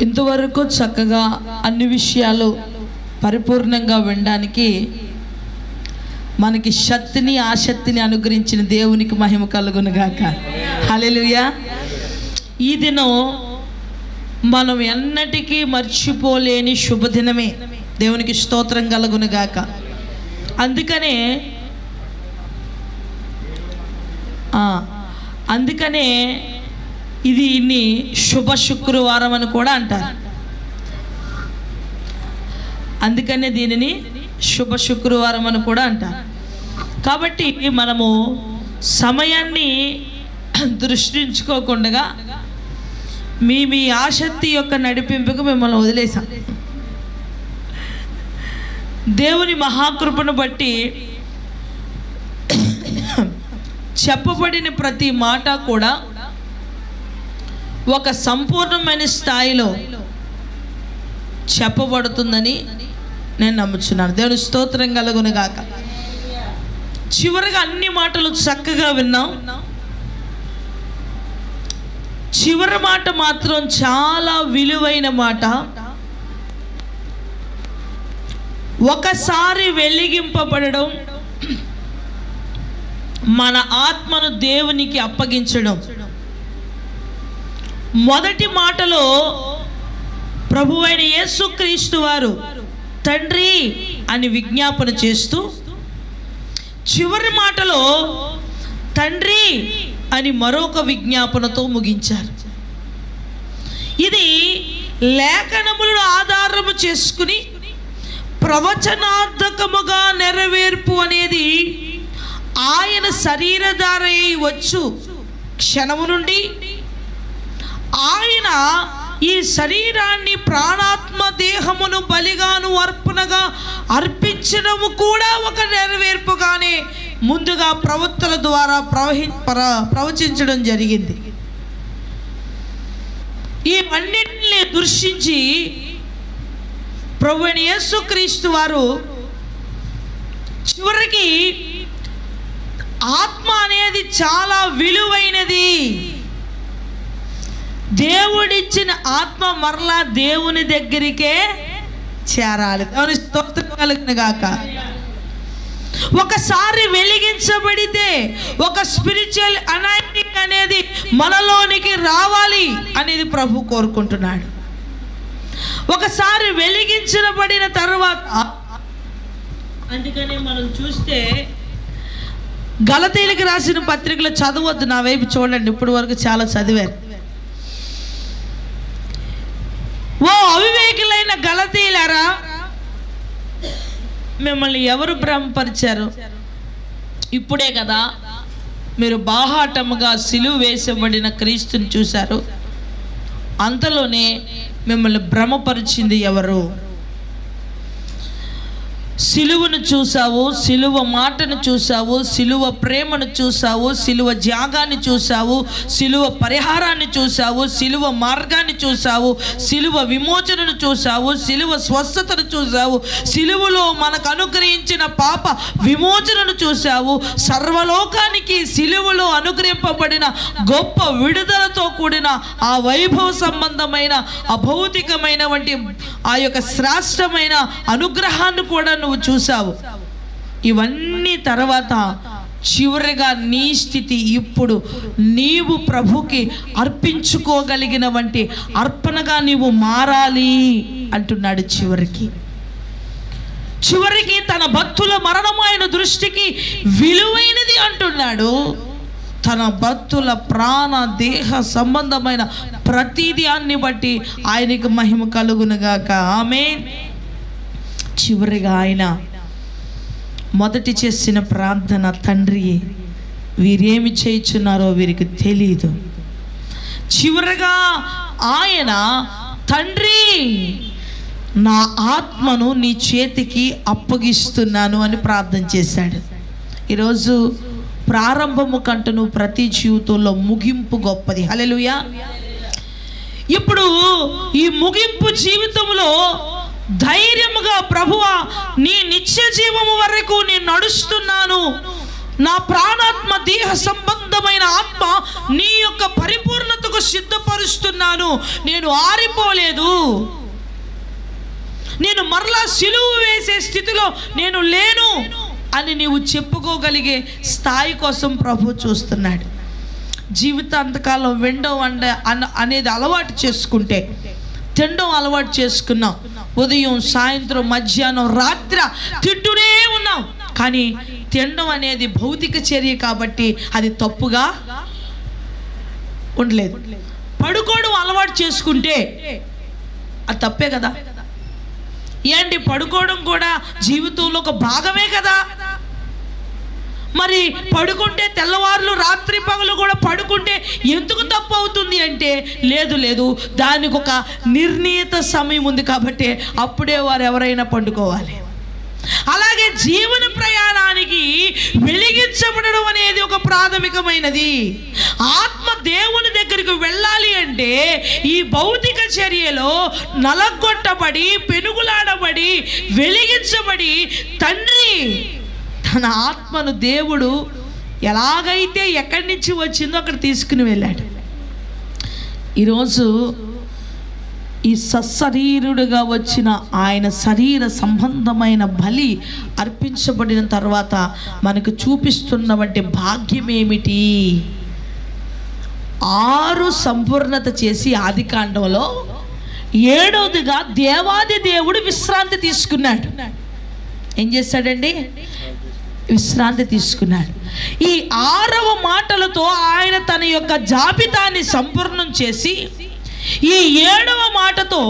ఇంతవరకు చక్కగా అన్ని విషయాలు పరిపూర్ణంగా వినడానికి మనకి శక్తిని ఆసక్తిని అనుగ్రహించిన దేవునికి మహిమ కలుగును గాక. హల్లెలూయా. ఈ దినం మనం ఎన్నటికీ మర్చిపోలేని శుభదినమే. దేవునికి స్తోత్రం కలుగును గాక. అందుకనే దీన్ని శుభ శుక్రవారం అని కూడా అంటారు. అందుకనే దీనిని శుభ శుక్రవారం అని కూడా అంటారు. కాబట్టి మనము సమయాన్ని దృష్టించుకోకుండా మీ ఆసక్తి యొక్క నడిపింపుకు మిమ్మల్ని వదిలేసాం. దేవుని మహాకృపను బట్టి చెప్పబడిన ప్రతి మాట కూడా ఒక సంపూర్ణమైన స్థాయిలో చెప్పబడుతుందని నేను నమ్ముచున్నాను. దేవుని స్తోత్రం కలుగును గాక. చివరిగా అన్ని మాటలు చక్కగా విన్నాం. చివరి మాట మాత్రం చాలా విలువైన మాట. ఒకసారి వెలిగింపబడడం, మన ఆత్మను దేవునికి అప్పగించడం. మొదటి మాటలో ప్రభువైన యేసుక్రీస్తు వారు తండ్రి అని విజ్ఞాపన చేస్తూ, చివరి మాటలో తండ్రి అని మరొక విజ్ఞాపనతో ముగించారు. ఇది లేఖనములను ఆధారము చేసుకుని ప్రవచనార్థకముగా నెరవేర్పు అనేది ఆయన శరీరధారై వచ్చు క్షణము నుండి ఆయన ఈ శరీరాన్ని ప్రాణాత్మ దేహమును బలిగాను అర్పణగా అర్పించడము కూడా ఒక నెరవేర్పుగానే ముందుగా ప్రవక్తల ద్వారా ప్రవచించడం జరిగింది. ఇవన్నిటిని దృష్టించి ప్రభువైన యేసుక్రీస్తు వారు చివరికి ఆత్మ అనేది చాలా విలువైనది, దేవుడిచ్చిన ఆత్మ మరలా దేవుని దగ్గరికే చేరాలి. దేవుని స్తోత్రం కలుగును గాక. ఒకసారి వెలిగించబడితే ఒక స్పిరిచువల్ అనాయింటింగ్ అనేది మనలోనికి రావాలి అనేది ప్రభు కోరుకుంటున్నాడు. ఒకసారి వెలిగించబడిన తర్వాత, అందుకనే మనం చూస్తే గలతీయులకు రాసిన పత్రికలు చదవద్దు, నా వైపు చూడండి. ఇప్పుడు వరకు చాలా చదివారు. ఓ అవివేకులైన గలతీయులారా, మిమ్మల్ని ఎవరు భ్రమపరిచారు? ఇప్పుడే కదా మీరు బాహాటముగా సిలువ వేసబడిన క్రీస్తుని చూశారు. అంతలోనే మిమ్మల్ని భ్రమపరిచింది ఎవరు? సిలువను చూసావు, సిలువ మాటను చూసావు, సిలువ ప్రేమను చూసావు, సిలువ త్యాగాన్ని చూసావు, సిలువ పరిహారాన్ని చూసావు, సిలువ మార్గాన్ని చూసావు, సిలువ విమోచనను చూసావు, సిలువ స్వస్థతను చూసావు, సిలువలో మనకు అనుగ్రహించిన పాప విమోచనను చూసావు. సర్వలోకానికి సిలువలో అనుగ్రహింపబడిన గొప్ప విడుదలతో కూడిన ఆ వైభవ సంబంధమైన అభౌతికమైన వంటి ఆ యొక్క శ్రేష్టమైన అనుగ్రహాన్ని కూడా నువ్వు చూసావు. ఇవన్నీ తర్వాత చివరిగా నీ స్థితి ఇప్పుడు నీవు ప్రభుకి అర్పించుకోగలిగిన వంటి అర్పణగా నీవు మారాలి అంటున్నాడు. చివరికి తన భక్తుల మరణం ఆయన దృష్టికి విలువైనది అంటున్నాడు. తన భక్తుల ప్రాణ దేహ సంబంధమైన ప్రతిదాన్ని బట్టి ఆయనకు మహిమ కలుగునుగాక. ఆమేన్. చివరిగా ఆయన మొదటి చేసిన ప్రార్థన, తండ్రి వీరేమి చేయుచున్నారో వీరికి తెలియదు. చివరిగా ఆయన తండ్రి నా ఆత్మను నీ చేతికి అప్పగిస్తున్నాను అని ప్రార్థన చేశాడు. ఈరోజు ప్రారంభము కంటే నువ్వు ప్రతి జీవితంలో ముగింపు గొప్పది. హల్లెలూయా. ఇప్పుడు ఈ ముగింపు జీవితంలో ధైర్యముగా ప్రభువా నీ నిత్య జీవము వరకు నేను నడుస్తున్నాను, నా ప్రాణాత్మ దేహ సంబంధమైన ఆత్మ నీ యొక్క పరిపూర్ణతకు కొరకు సిద్ధపరుస్తున్నాను, నేను ఆరిపోలేదు, నేను మరలా సిలువ వేసే స్థితిలో నేను లేను అని నీవు చెప్పుకోగలిగే స్థాయి కోసం ప్రభు చూస్తున్నాడు. జీవితాంతకాలం వినడం అనేది అలవాటు చేసుకుంటే, తినడం అలవాటు చేసుకున్నాం, ఉదయం సాయంత్రం మధ్యాహ్నం రాత్రి తింటూనే ఉన్నాం, కానీ తినడం అనేది భౌతిక చర్య కాబట్టి అది తప్పుగా ఉండలేదు. పడుకోవడం అలవాటు చేసుకుంటే అది తప్పే కదా. ఏంటి, పడుకోవడం కూడా జీవితంలో ఒక భాగమే కదా. మరి పడుకుంటే తెల్లవారులు రాత్రి పగలు కూడా పడుకుంటే ఎందుకు తప్పు అవుతుంది అంటే, లేదు దానికి ఒక నిర్ణీత సమయం ఉంది కాబట్టి అప్పుడే వారు ఎవరైనా పండుకోవాలి. అలాగే జీవన ప్రయాణానికి వెలిగించబడడం అనేది ఒక ప్రాథమికమైనది. ఆత్మ దేవుని దగ్గరికి వెళ్ళాలి అంటే ఈ భౌతిక చర్యలో నలగొట్టబడి పెనుగులాడబడి వెలిగించబడి తండ్రి తన ఆత్మను దేవుడు ఎలాగైతే ఎక్కడి నుంచి వచ్చిందో అక్కడ తీసుకుని వెళ్ళాడు. ఈరోజు ఈ సశరీరుడుగా వచ్చిన ఆయన శరీర సంబంధమైన బలి అర్పించబడిన తర్వాత మనకు చూపిస్తున్నటువంటి భాగ్యం ఏమిటి? 6 సంపూర్ణత చేసి ఆదికాండంలో 7వదిగా దేవాది దేవుడు విశ్రాంతి తీసుకున్నాడు. ఏం చేశాడండి? విశ్రాంతి తీసుకున్నాడు. ఈ 6వ మాటలతో ఆయన తన యొక్క జాబితాని సంపూర్ణం చేసి ఈ 7వ మాటతో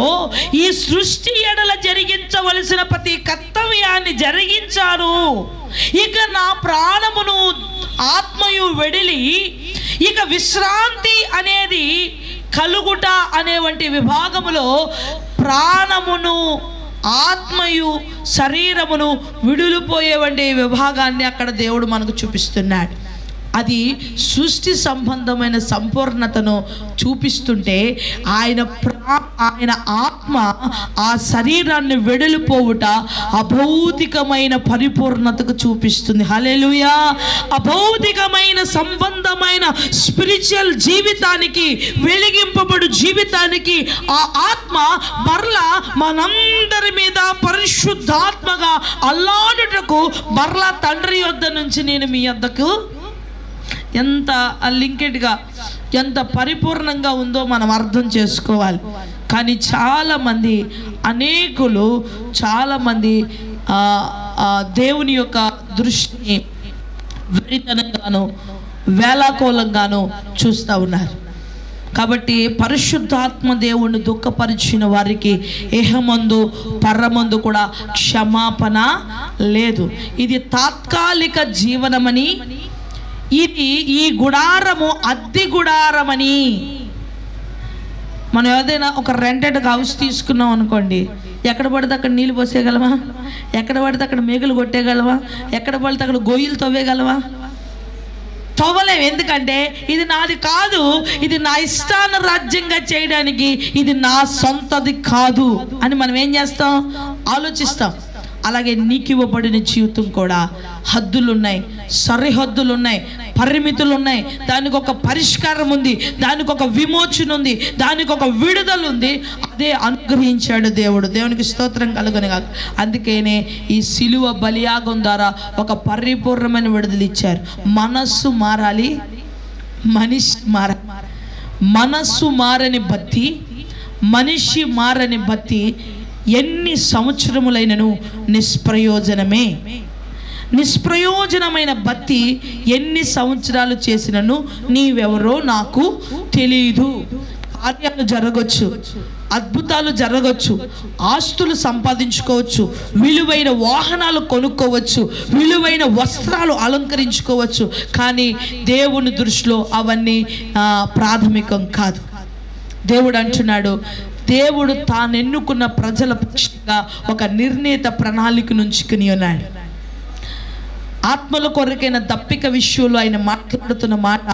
ఈ సృష్టి ఎడల జరిగించవలసిన ప్రతి కర్తవ్యాన్ని జరిగించారు. ఇక నా ప్రాణమును ఆత్మయు వెడిలి ఇక విశ్రాంతి అనేది కలుగుట అనేవంటి విభాగములో ప్రాణమును ఆత్మయు శరీరమును విడులిపోయేవంటి విభాగాన్ని అక్కడ దేవుడు మనకు చూపిస్తున్నాడు. అది సృష్టి సంబంధమైన సంపూర్ణతను చూపిస్తుంటే ఆయన ఆత్మ ఆ శరీరాన్ని వెడలిపోవుట అభౌతికమైన పరిపూర్ణతకు చూపిస్తుంది. హల్లెలూయా. అభౌతికమైన సంబంధమైన స్పిరిచువల్ జీవితానికి, వెలిగింపబడు జీవితానికి ఆ ఆత్మ మరలా మనందరి మీద పరిశుద్ధాత్మగా అల్లాడుటకు మరలా తండ్రి యొద్ద నుంచి నేను మీ యొద్దకు ఎంత లింకెడ్గా ఎంత పరిపూర్ణంగా ఉందో మనం అర్థం చేసుకోవాలి. కానీ చాలామంది దేవుని యొక్క దృష్టిని వెరితనంగాను వేలాకోలంగాను చూస్తూ ఉన్నారు. కాబట్టి పరిశుద్ధాత్మ దేవుణ్ణి దుఃఖపరిచిన వారికి ఇహమందు పరమందు కూడా క్షమాపణ లేదు. ఇది తాత్కాలిక జీవనమని, ఇది ఈ గుడారము అద్దె గుడారమని. మనం ఏదైనా ఒక రెంటెడ్ హౌస్ తీసుకున్నాం అనుకోండి, ఎక్కడ పడితే అక్కడ నీళ్ళు పోసేయగలవా? ఎక్కడ పడితే అక్కడ మేకులు కొట్టేయగలవా? ఎక్కడ పడితే అక్కడ గొయ్యలు తవ్వేయగలవా? తవ్వలేం. ఎందుకంటే ఇది నాది కాదు, ఇది నా ఇష్టానురాజ్యంగా చేయడానికి, ఇది నా సొంతది కాదు అని మనం ఏం చేస్తాం? ఆలోచిస్తాం. అలాగే నీకు ఇవ్వబడిన జీవితం కూడా హద్దులున్నాయి, సరిహద్దులున్నాయి, పరిమితులు ఉన్నాయి. దానికి ఒక పరిష్కారం ఉంది, దానికి ఒక విమోచన ఉంది, దానికి ఒక విడుదల ఉంది. అదే అనుగ్రహించాడు దేవుడు. దేవునికి స్తోత్రం కలుగును గాక. అందుకనే ఈ సిలువ బలియాగం ద్వారా ఒక పరిపూర్ణమైన విడుదల ఇచ్చారు. మనస్సు మారాలి, మనిషి మారాలి. మనస్సు మారని బట్టి, మనిషి మారని బట్టి ఎన్ని సంవత్సరములైనను నిష్ప్రయోజనమే. నిష్ప్రయోజనమైన బట్టి ఎన్ని సంవత్సరాలు చేసినను నీవెవరో నాకు తెలియదు. కార్యాలు జరగవచ్చు, అద్భుతాలు జరగవచ్చు, ఆస్తులు సంపాదించుకోవచ్చు, విలువైన వాహనాలు కొనుక్కోవచ్చు, విలువైన వస్త్రాలు అలంకరించుకోవచ్చు. కానీ దేవుని దృష్టిలో అవన్నీ ప్రాథమికం కాదు. దేవుడు అంటున్నాడు, దేవుడు తాను ఎన్నుకున్న ప్రజల పక్షంగా ఒక నిర్ణీత ప్రణాళికను ఉంచుకుని ఉన్నాడు. ఆత్మల కొరకైన దప్పిక విషయంలో ఆయన మాట్లాడుతున్న మాట,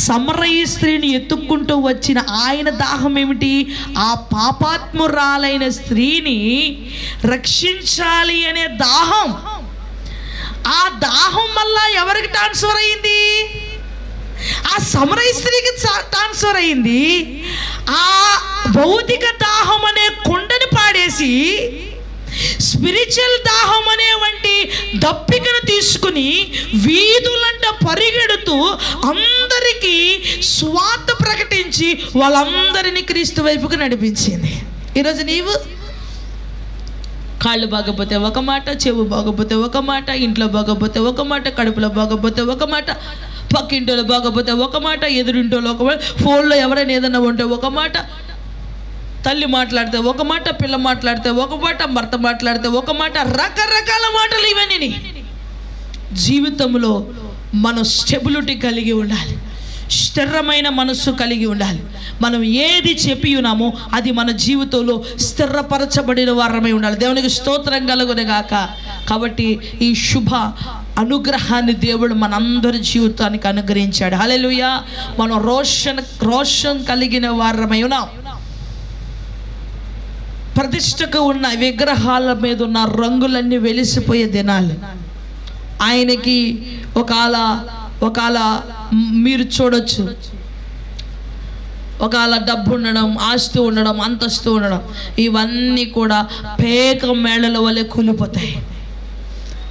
సమరయ స్త్రీని ఎత్తుక్కుంటూ వచ్చిన ఆయన దాహం ఏమిటి? ఆ పాపాత్మురాలైన స్త్రీని రక్షించాలి అనే దాహం. ఆ దాహం వల్ల ఎవరికి ట్రాన్స్ఫర్ అయింది? ఆ సమరయ స్త్రీకి ట్రాన్స్ఫర్ అయింది. ఆ భౌతిక దాహం అనే కొండని పాడేసి స్పిరిచువల్ దాహం అనే వంటి దప్పికను తీసుకుని వీధులంట పరిగెడుతూ అందరికీ స్వార్థ ప్రకటించి వాళ్ళందరినీ క్రీస్తు వైపుకు నడిపించింది. ఈరోజు నీవు కాళ్ళు బాగపోతే ఒక మాట, చెవు బాగపోతే ఒక మాట, ఇంట్లో బాగపోతే ఒక మాట, కడుపులో బాగపోతే ఒక మాట, పక్కింటోలో బాగపోతే ఒక మాట, ఎదురింటోలో ఒక మాట, ఫోన్లో ఎవరైనా ఏదైనా ఉంటే ఒక మాట, తల్లి మాట్లాడితే ఒక మాట, పిల్ల మాట్లాడితే ఒక మాట, భర్త మాట్లాడితే ఒక మాట, రకరకాల మాటలు ఇవన్నీ. జీవితంలో మనం స్టెబిలిటీ కలిగి ఉండాలి, స్థిరమైన మనస్సు కలిగి ఉండాలి. మనం ఏది చెప్పి ఉన్నామో అది మన జీవితంలో స్థిరపరచబడిన వారమై ఉండాలి. దేవునికి స్తోత్రం కలుగును గాక. కాబట్టి ఈ శుభ అనుగ్రహాన్ని దేవుడు మనందరి జీవితానికి అనుగ్రహించాడు. హల్లెలూయా. మనం రోషన్ కలిగిన వారమై ఉన్నాం. ప్రతిష్టకు ఉన్న విగ్రహాల మీద ఉన్న రంగులన్నీ వెలిసిపోయే దినాలు. ఆయనకి ఒకవేళ మీరు చూడొచ్చు, ఒకవేళ డబ్బు ఉండడం, ఆస్తి ఉండడం, అంతస్తు ఉండడం, ఇవన్నీ కూడా పేక మేళల వలె కూలిపోతాయి.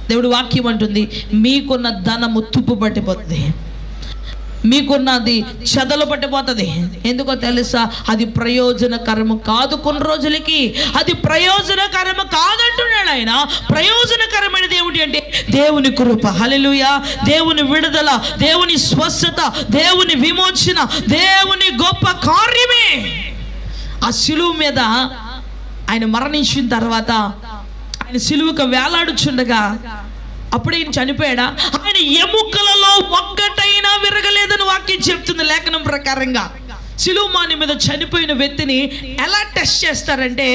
దేవుడు వాక్యం అంటుంది, మీకున్న ధనము తుప్పు పట్టిపోతుంది, మీకున్నది చెదలు పట్టిపోతుంది. ఎందుకో తెలుసా? అది ప్రయోజనకరము కాదు. కొన్ని రోజులకి అది ప్రయోజనకరము కాదంటున్నాడు ఆయన. ప్రయోజనకరమైనది ఏమిటి అంటే దేవుని కృప, హల్లెలూయా, దేవుని విడుదల, దేవుని స్వస్థత, దేవుని విమోచన, దేవుని గొప్ప కార్యమే. ఆ సిలువ మీద ఆయన మరణించిన తర్వాత ఆయన సిలువకు వేలాడుచుండగా అప్పుడు ఆయన చనిపోయాడా? ఆయన ఎముకలలో ఒక్కటైనా విరగలేదని వాక్యం చెప్తుంది లేఖనం ప్రకారంగా. సిలువమాని మీద చనిపోయిన వ్యక్తిని ఎలా టెస్ట్ చేస్తారంటే,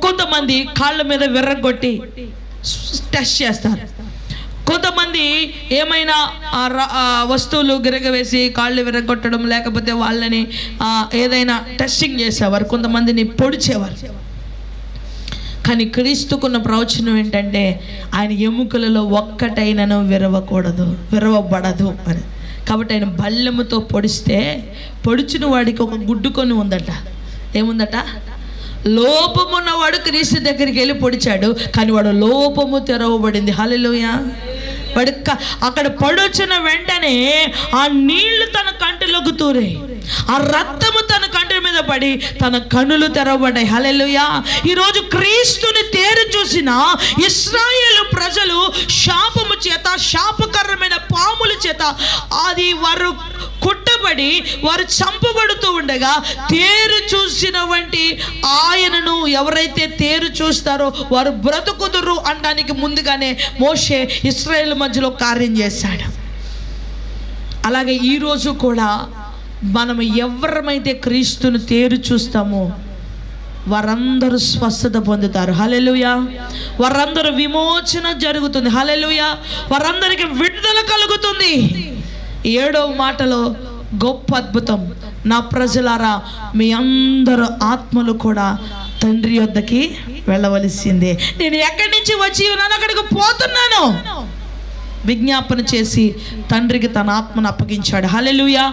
కొంతమంది కాళ్ళ మీద విర్రగొట్టి టెస్ట్ చేస్తారు, కొంతమంది ఏమైనా వస్తువులు గిరగవేసి కాళ్ళు విరగొట్టడం, లేకపోతే వాళ్ళని ఏదైనా టెస్టింగ్ చేసేవారు, కొంతమందిని పొడిచేవారు. కానీ క్రీస్తుకున్న ప్రవచనం ఏంటంటే ఆయన ఎముకలలో ఒక్కటైనను విరవబడదు అని. కాబట్టి ఆయన బల్లెముతో పొడిస్తే పొడిచిన వాడికి ఒక గుడ్డుకొని ఉందట. ఏముందట? లోపమున్నవాడు క్రీస్తు దగ్గరికి వెళ్ళి పొడిచాడు, కానీ వాడు లోపము తెరవబడింది. హల్లెలూయా. వాడు అక్కడ పడొచ్చిన వెంటనే ఆ నీళ్లు తన కంటిలోకి తూరే, ఆ రక్తము తన కంటి మీద పడి తన కన్నులు తెరవబడ్డాయి. హల్లెలూయా. ఈరోజు క్రీస్తుని తేరు చూసిన ఇశ్రాయేలు ప్రజలు శాపము చేత, శాపకరమైన పాముల చేత అది వారు కుట్టబడి వారు చంపబడుతూ ఉండగా, తేరు చూసిన వంటి ఆయనను ఎవరైతే తేరు చూస్తారో వారు బ్రతుకుదురు అనడానికి ముందుగానే మోషే ఇశ్రాయేలు మధ్యలో కార్యం చేశాడు. అలాగే ఈరోజు కూడా మనం ఎవరమైతే క్రీస్తును తేరు చూస్తామో వారందరూ స్వస్థత పొందుతారు. హల్లెలూయా. వారందరూ విమోచన జరుగుతుంది. హల్లెలూయా. వారందరికీ విడుదల కలుగుతుంది. 7వ మాటలో గొప్ప అద్భుతం, నా ప్రజలారా మీ అందరూ ఆత్మలు కూడా తండ్రి యొద్దకి వెళ్ళవలసిందే. నేను ఎక్కడి నుంచి వచ్చి ఉన్నాను అక్కడికి పోతున్నాను విజ్ఞాపన చేసి తండ్రికి తన ఆత్మను అప్పగించాడు. హల్లెలూయా.